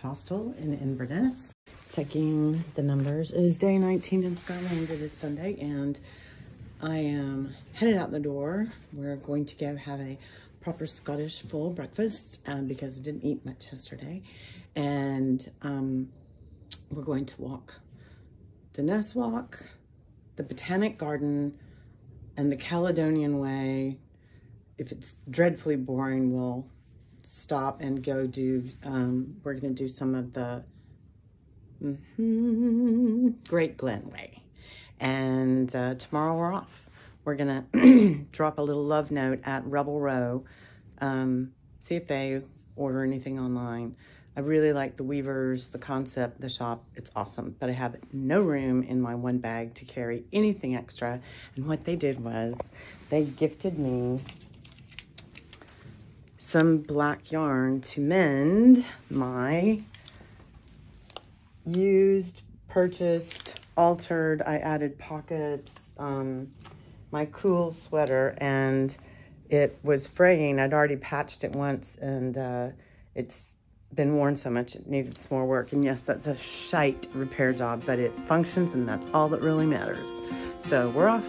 hostel in Inverness. Checking the numbers. It is day 19 in Skye. It is Sunday, and I am headed out the door. We're going to go have a proper Scottish full breakfast because I didn't eat much yesterday. And we're going to walk the Ness Walk, the Botanic Garden, and the Caledonian Way. If it's dreadfully boring, we'll stop and go do, we're going to do some of the Great Glen Way. And tomorrow we're off. We're going to drop a little love note at Rebel Row, see if they order anything online. I really like the weavers, the concept, the shop. It's awesome, but I have no room in my one bag to carry anything extra. And what they did was they gifted me some black yarn to mend my used, purchased, altered, I added pockets, my cool sweater, and it was fraying. I'd already patched it once, and it's been worn so much it needed some more work. And yes, that's a shite repair job, but it functions, and that's all that really matters. So we're off.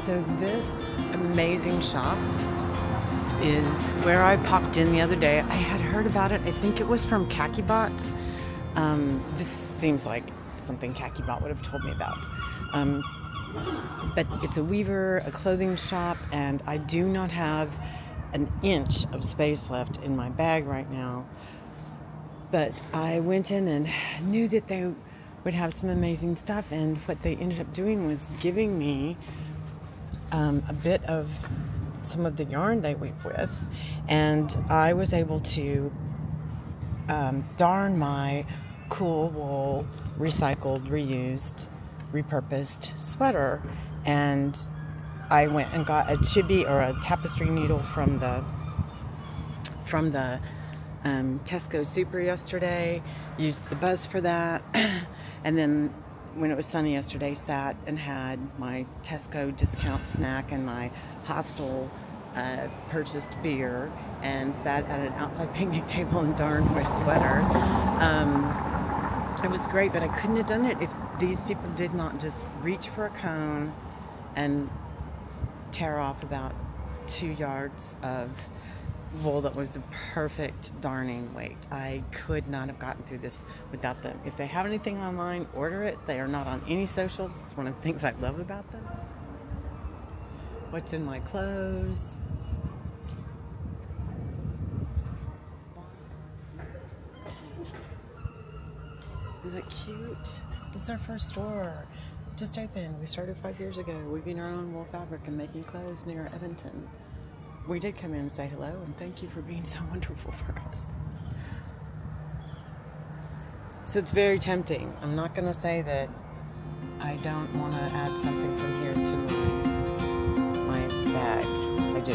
So this amazing shop is where I popped in the other day. I had heard about it. I think it was from KhakiBot. This seems like something KhakiBot would have told me about. But it's a weaver, a clothing shop, and I do not have an inch of space left in my bag right now. But I went in and knew that they would have some amazing stuff, and what they ended up doing was giving me a bit of some of the yarn they weave with, and I was able to darn my cool wool, recycled, reused, repurposed sweater. And I went and got a chibi or a tapestry needle from the Tesco Super yesterday, used the buzz for that, and then when it was sunny yesterday, sat and had my Tesco discount snack and my hostel purchased beer, and sat at an outside picnic table and darned my sweater. It was great, but I couldn't have done it if these people did not just reach for a cone and tear off about 2 yards of wool that was the perfect darning weight. I could not have gotten through this without them. If they have anything online, order it. They are not on any socials. It's one of the things I love about them. What's in my clothes? Isn't that cute? This is our first store. Just opened. We started 5 years ago, weaving our own wool fabric and making clothes near Edmonton. We did come in and say hello, and thank you for being so wonderful for us. So it's very tempting. I'm not going to say that I don't want to add something from here to my bag. I do.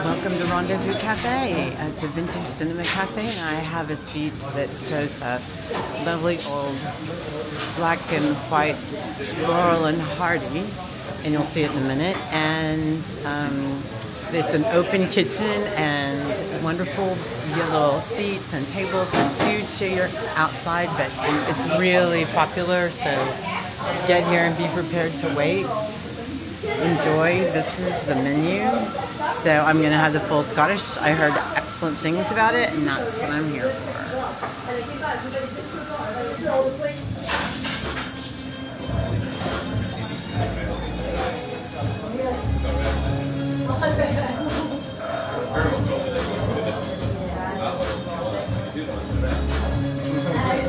Welcome to Rendezvous Cafe. It's a vintage cinema cafe, and I have a seat that shows a lovely old black and white Laurel and Hardy, and you'll see it in a minute. And it's an open kitchen and wonderful little seats and tables and 2 chairs outside, but it's really popular, so get here and be prepared to wait. Enjoy. This is the menu. So I'm going to have the full Scottish. I heard excellent things about it, and that's what I'm here for.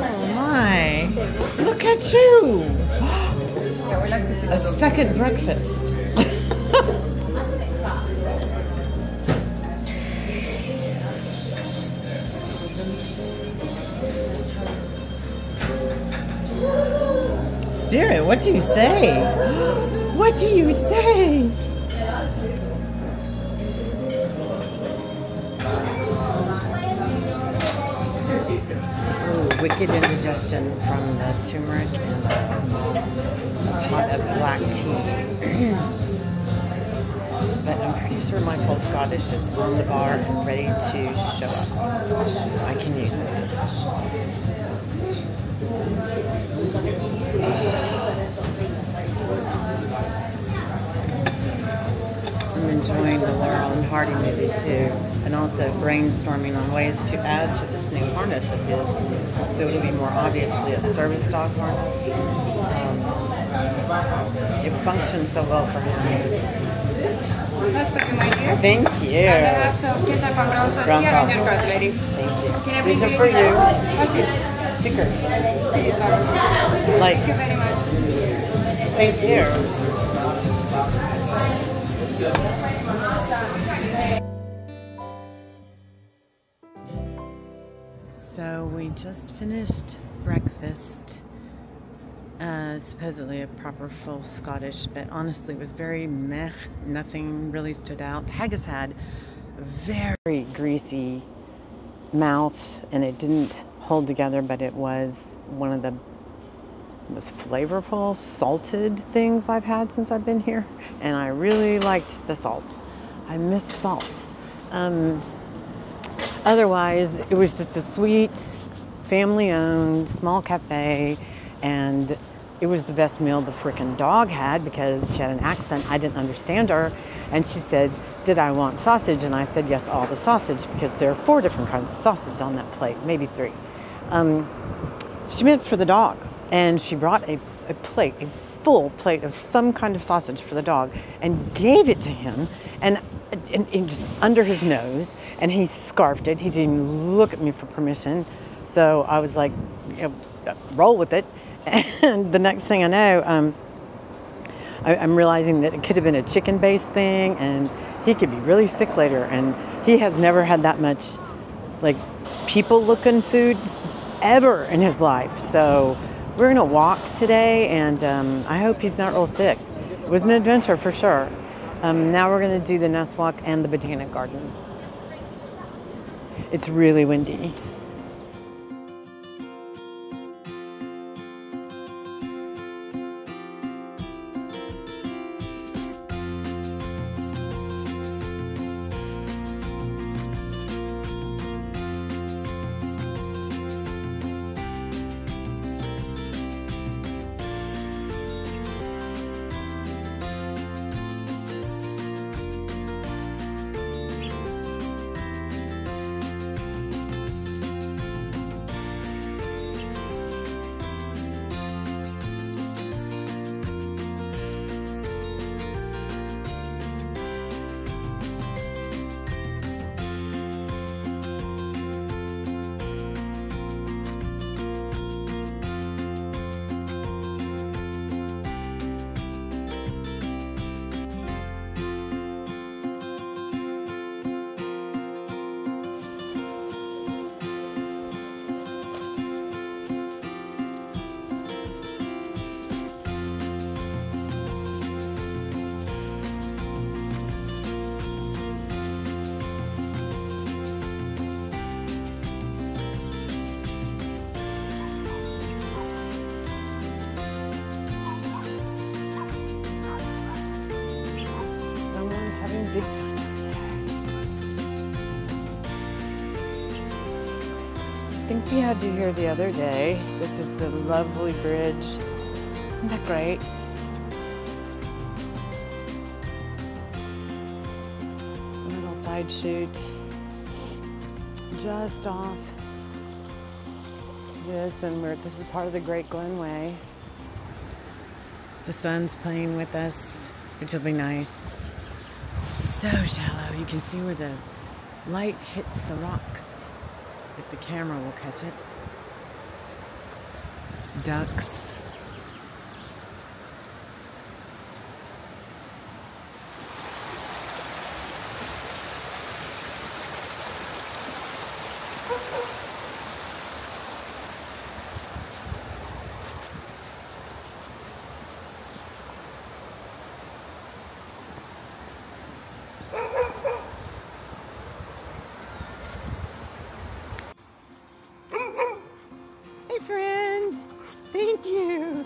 Oh my, look at you! A second breakfast. Spirit, what do you say? What do you say? Ooh, wicked indigestion from the turmeric and a pot of black tea. but I'm pretty sure my full Scottish is on the bar and ready to show up. I can use it. I'm enjoying the Laurel and Hardy movie too, and also brainstorming on ways to add to this new harness of his, so it'll be more obviously a service dog harness. It functions so well for him. Thank you. Brown sauce. Thank you. These are for you. Stickers. Like. Thank you very much. Thank you. So we just finished breakfast. Supposedly a proper full Scottish, but honestly it was very meh. Nothing really stood out. Haggis had a very greasy mouth and it didn't hold together, but it was one of the most flavorful salted things I've had since I've been here, and I really liked the salt. I miss salt. Otherwise it was just a sweet, family-owned small cafe, and it was the best meal the frickin' dog had because she had an accent. I didn't understand her, and she said, did I want sausage? And I said, yes, all the sausage, because there are 4 different kinds of sausage on that plate, maybe 3. She meant for the dog, and she brought a full plate of some kind of sausage for the dog and gave it to him, and just under his nose, and he scarfed it. He didn't even look at me for permission. So I was like, you know, roll with it. And the next thing I know, I'm realizing that it could have been a chicken-based thing, and he could be really sick later. And he has never had that much, like, people-looking food ever in his life. So we're gonna walk today, and I hope he's not real sick. It was an adventure for sure. Now we're gonna do the Ness Walk and the Botanic Garden. It's really windy. Big fun. I think we had you here the other day. This is the lovely bridge. Isn't that great? A little side shoot just off this, and this is part of the Great Glen Way. The sun's playing with us, which will be nice. So shallow. You can see where the light hits the rocks. If the camera will catch it. Ducks. Hey friends, thank you.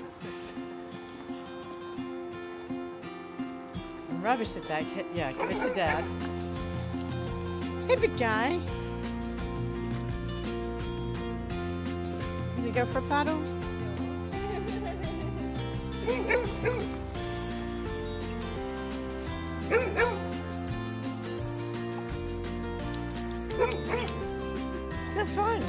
All rubbish at that. Yeah, give it to Dad. Hey, big guy. You go for a paddle? That's fine.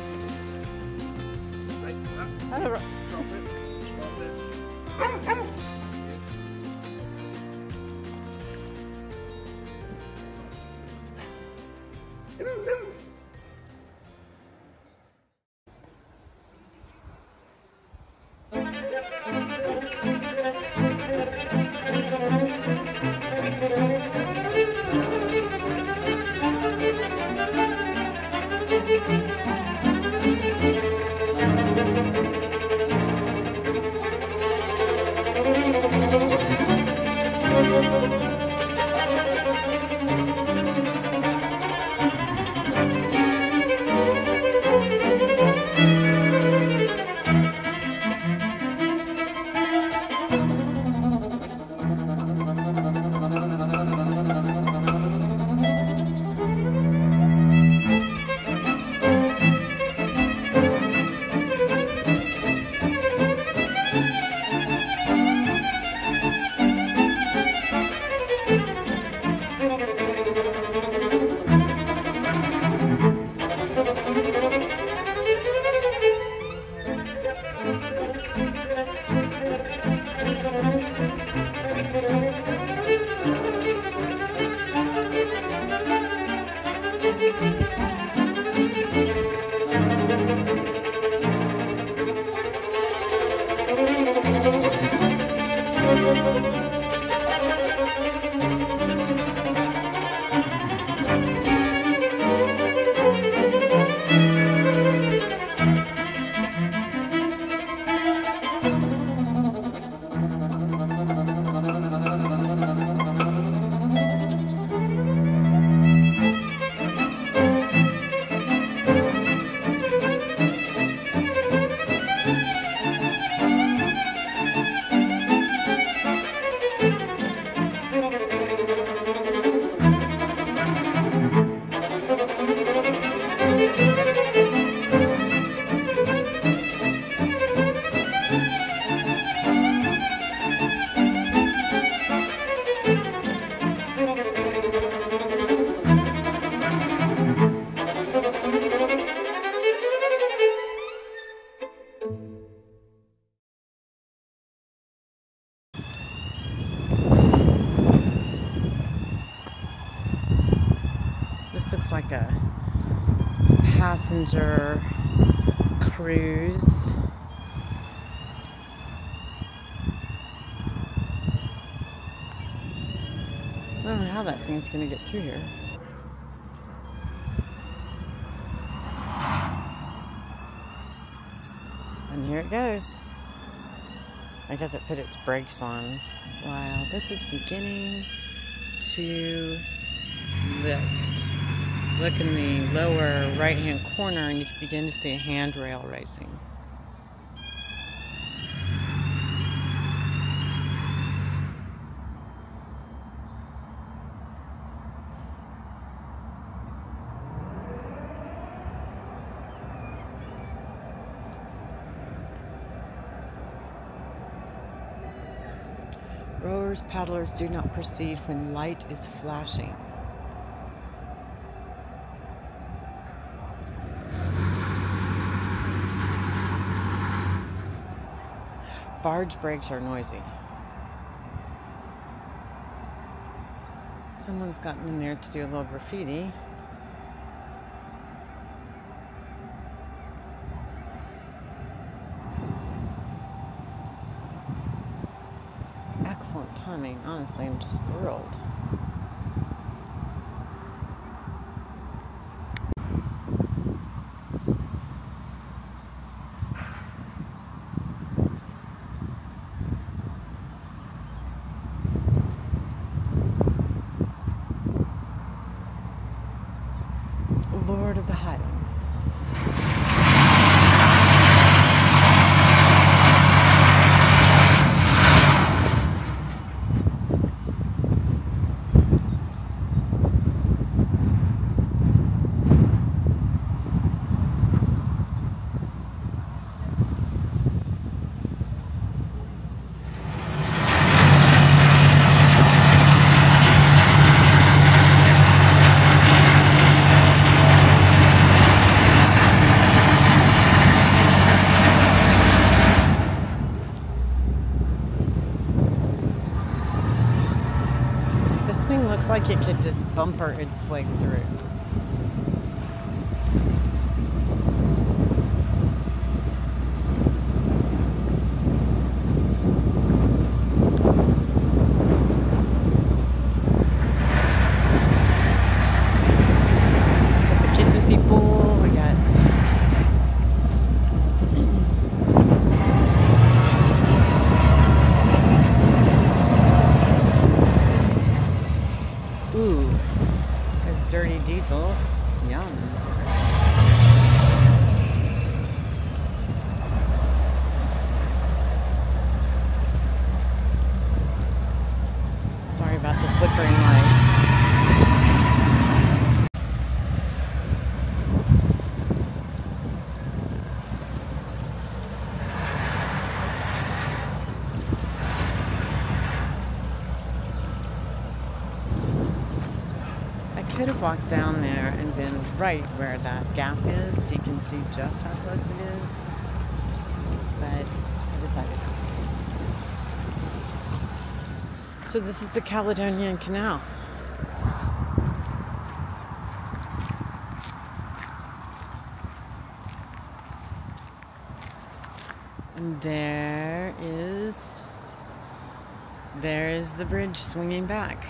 This looks like a passenger cruise. I don't know how that thing's going to get through here. And here it goes. I guess it put its brakes on. Wow, this is beginning to lift. Look in the lower right-hand corner and you can begin to see a handrail raising. Rowers, paddlers do not proceed when light is flashing. Barge brakes are noisy. Someone's gotten in there to do a little graffiti. Excellent timing. Honestly, I'm just thrilled. Lord of the Highlands. like it could just bumper its way through. Ooh, a dirty diesel. Yum. Sorry about the flickering lights. I could have walked down there and been right where that gap is, so you can see just how close it is, but I decided not to. So this is the Caledonian Canal. And there's the bridge swinging back.